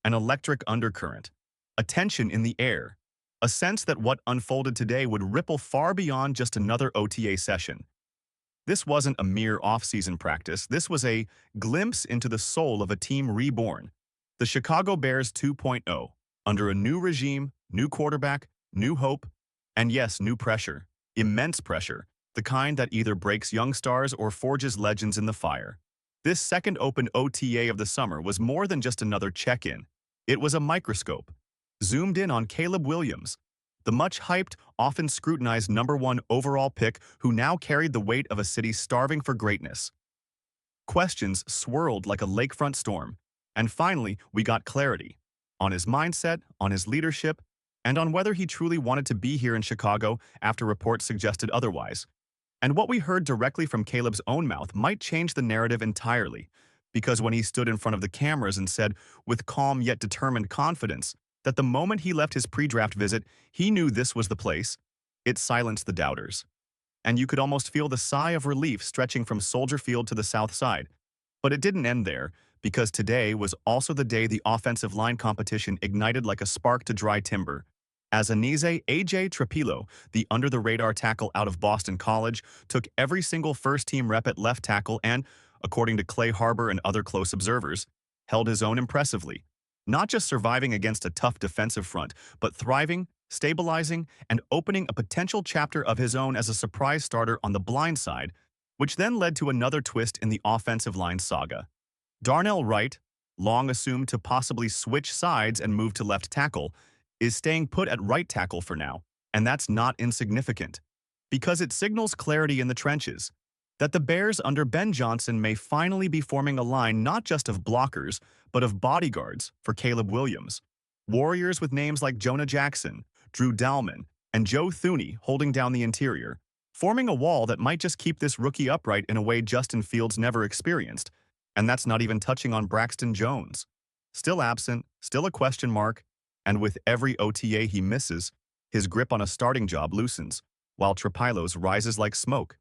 an electric undercurrent, a tension in the air, a sense that what unfolded today would ripple far beyond just another OTA session. This wasn't a mere off-season practice, this was a glimpse into the soul of a team reborn. The Chicago Bears 2.0, under a new regime, new quarterback, new hope, and yes, new pressure. Immense pressure, the kind that either breaks young stars or forges legends in the fire. This second open OTA of the summer was more than just another check-in. It was a microscope, zoomed in on Caleb Williams, the much-hyped, often scrutinized #1 overall pick who now carried the weight of a city starving for greatness. Questions swirled like a lakefront storm, and finally we got clarity on his mindset, on his leadership, and on whether he truly wanted to be here in Chicago after reports suggested otherwise. And what we heard directly from Caleb's own mouth might change the narrative entirely, because when he stood in front of the cameras and said, with calm yet determined confidence, that the moment he left his pre-draft visit, he knew this was the place, it silenced the doubters. And you could almost feel the sigh of relief stretching from Soldier Field to the south side. But it didn't end there, because today was also the day the offensive line competition ignited like a spark to dry timber. As Anise A.J. Trapilo, the under-the-radar tackle out of Boston College, took every single first-team rep at left tackle and, according to Clay Harbor and other close observers, held his own impressively. Not just surviving against a tough defensive front, but thriving, stabilizing, and opening a potential chapter of his own as a surprise starter on the blind side, which then led to another twist in the offensive line saga. Darnell Wright, long assumed to possibly switch sides and move to left tackle, is staying put at right tackle for now, and that's not insignificant, because it signals clarity in the trenches, that the Bears under Ben Johnson may finally be forming a line not just of blockers, but of bodyguards for Caleb Williams. Warriors with names like Jonah Jackson, Drew Dalman, and Joe Thuney holding down the interior, forming a wall that might just keep this rookie upright in a way Justin Fields never experienced. And that's not even touching on Braxton Jones. Still absent, still a question mark, and with every OTA he misses, his grip on a starting job loosens, while Trapilo's rises like smoke.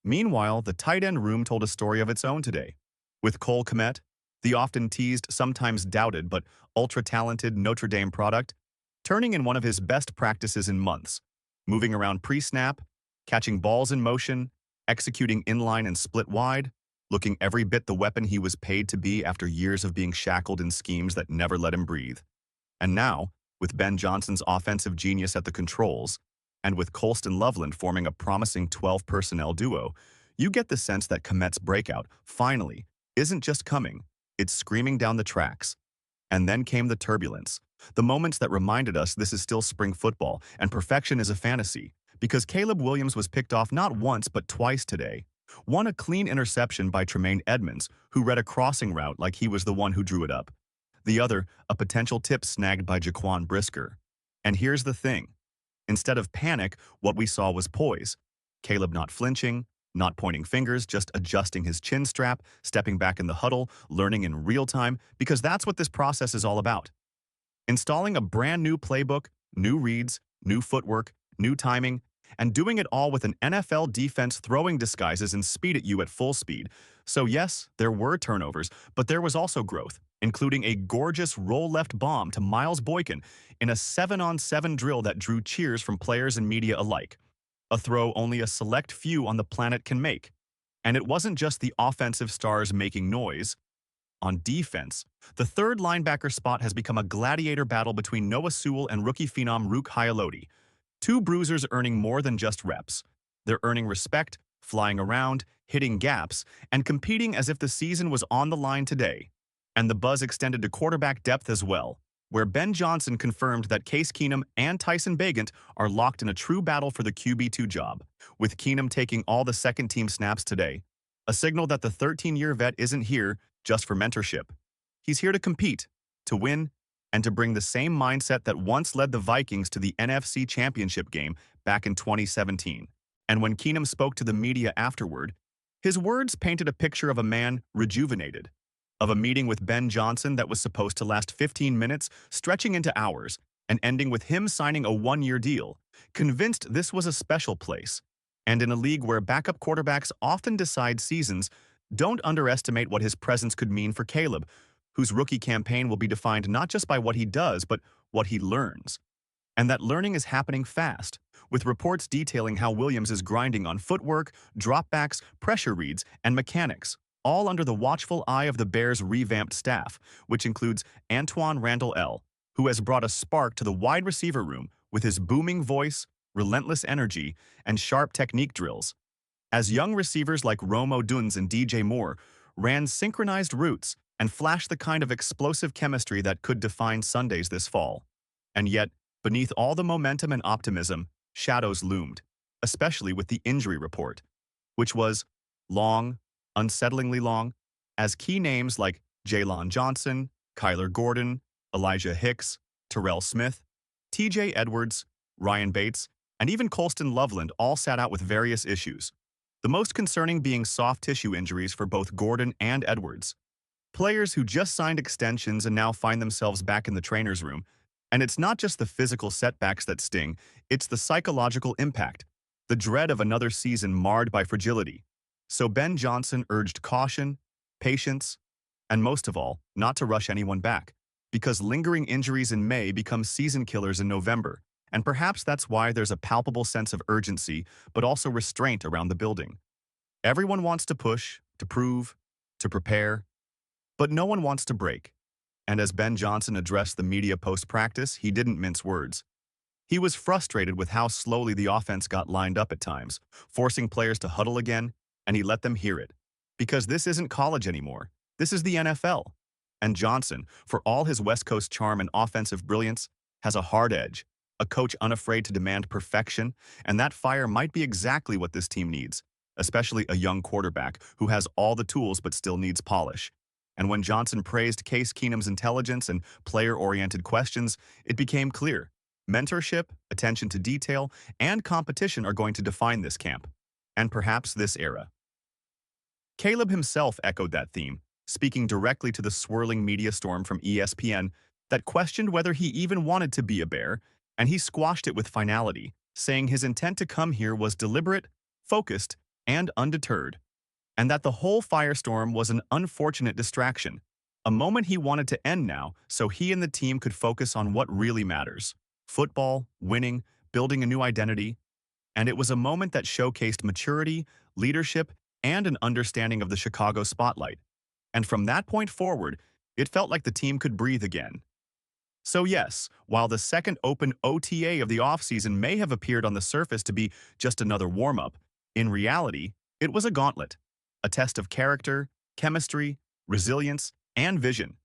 Meanwhile, the tight end room told a story of its own today. With Cole Kmet, the often teased, sometimes doubted, but ultra-talented Notre Dame product, turning in one of his best practices in months, moving around pre-snap, catching balls in motion, executing inline and split wide, looking every bit the weapon he was paid to be after years of being shackled in schemes that never let him breathe. And now, with Ben Johnson's offensive genius at the controls, and with Colston Loveland forming a promising 12-personnel duo, you get the sense that Kmet's breakout, finally, isn't just coming, it's screaming down the tracks. And then came the turbulence, the moments that reminded us this is still spring football and perfection is a fantasy, because Caleb Williams was picked off not once but twice today. One, a clean interception by Tremaine Edmonds, who read a crossing route like he was the one who drew it up. The other, a potential tip snagged by Jaquan Brisker. And here's the thing. Instead of panic, what we saw was poise. Caleb not flinching, not pointing fingers, just adjusting his chin strap, stepping back in the huddle, learning in real time, because that's what this process is all about. Installing a brand new playbook, new reads, new footwork, new timing, and doing it all with an NFL defense throwing disguises and speed at you at full speed. So yes, there were turnovers, but there was also growth, including a gorgeous roll-left bomb to Miles Boykin in a 7-on-7 drill that drew cheers from players and media alike. A throw only a select few on the planet can make. And it wasn't just the offensive stars making noise. On defense, the third linebacker spot has become a gladiator battle between Noah Sewell and rookie phenom Rook Hayaloti. Two bruisers earning more than just reps. They're earning respect, flying around, hitting gaps, and competing as if the season was on the line today. And the buzz extended to quarterback depth as well, where Ben Johnson confirmed that Case Keenum and Tyson Bagent are locked in a true battle for the QB2 job, with Keenum taking all the second-team snaps today, a signal that the 13-year vet isn't here just for mentorship. He's here to compete, to win, and to bring the same mindset that once led the Vikings to the NFC Championship game back in 2017. And when Keenum spoke to the media afterward, his words painted a picture of a man rejuvenated, of a meeting with Ben Johnson that was supposed to last 15 minutes, stretching into hours, and ending with him signing a one-year deal, convinced this was a special place. And in a league where backup quarterbacks often decide seasons, don't underestimate what his presence could mean for Caleb, whose rookie campaign will be defined not just by what he does, but what he learns. And that learning is happening fast, with reports detailing how Williams is grinding on footwork, dropbacks, pressure reads, and mechanics, all under the watchful eye of the Bears' revamped staff, which includes Antoine Randall L., who has brought a spark to the wide receiver room with his booming voice, relentless energy, and sharp technique drills. As young receivers like Rome Oduns and DJ Moore ran synchronized routes and flashed the kind of explosive chemistry that could define Sundays this fall. And yet, beneath all the momentum and optimism, shadows loomed, especially with the injury report, which was long, unsettlingly long, as key names like Jaylon Johnson, Kyler Gordon, Elijah Hicks, Terrell Smith, TJ Edwards, Ryan Bates, and even Colston Loveland all sat out with various issues, the most concerning being soft tissue injuries for both Gordon and Edwards. Players who just signed extensions and now find themselves back in the trainer's room. And it's not just the physical setbacks that sting, it's the psychological impact, the dread of another season marred by fragility. So Ben Johnson urged caution, patience, and most of all, not to rush anyone back, because lingering injuries in May become season killers in November, and perhaps that's why there's a palpable sense of urgency, but also restraint around the building. Everyone wants to push, to prove, to prepare, but no one wants to break. And as Ben Johnson addressed the media post-practice, he didn't mince words. He was frustrated with how slowly the offense got lined up at times, forcing players to huddle again, and he let them hear it. Because this isn't college anymore. This is the NFL. And Johnson, for all his West Coast charm and offensive brilliance, has a hard edge, a coach unafraid to demand perfection, and that fire might be exactly what this team needs, especially a young quarterback who has all the tools but still needs polish. And when Johnson praised Case Keenum's intelligence and player-oriented questions, it became clear. Mentorship, attention to detail, and competition are going to define this camp, and perhaps this era. Caleb himself echoed that theme, speaking directly to the swirling media storm from ESPN that questioned whether he even wanted to be a Bear, and he squashed it with finality, saying his intent to come here was deliberate, focused, and undeterred, and that the whole firestorm was an unfortunate distraction, a moment he wanted to end now so he and the team could focus on what really matters: football, winning, building a new identity. And it was a moment that showcased maturity, leadership, and an understanding of the Chicago spotlight. And from that point forward, it felt like the team could breathe again. So yes, while the second open OTA of the offseason may have appeared on the surface to be just another warm-up, in reality, it was a gauntlet, a test of character, chemistry, resilience, and vision.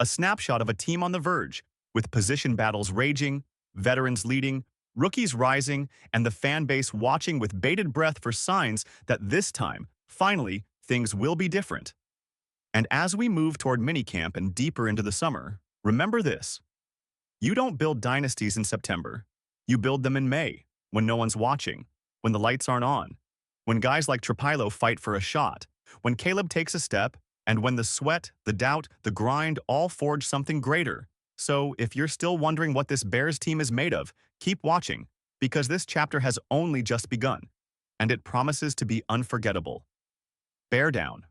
A snapshot of a team on the verge, with position battles raging, veterans leading, rookies rising, and the fan base watching with bated breath for signs that this time, finally, things will be different. And as we move toward minicamp and deeper into the summer, remember this. You don't build dynasties in September. You build them in May, when no one's watching, when the lights aren't on, when guys like Trapilo fight for a shot, when Caleb takes a step, and when the sweat, the doubt, the grind all forge something greater. So if you're still wondering what this Bears team is made of, keep watching, because this chapter has only just begun, and it promises to be unforgettable. Bear down.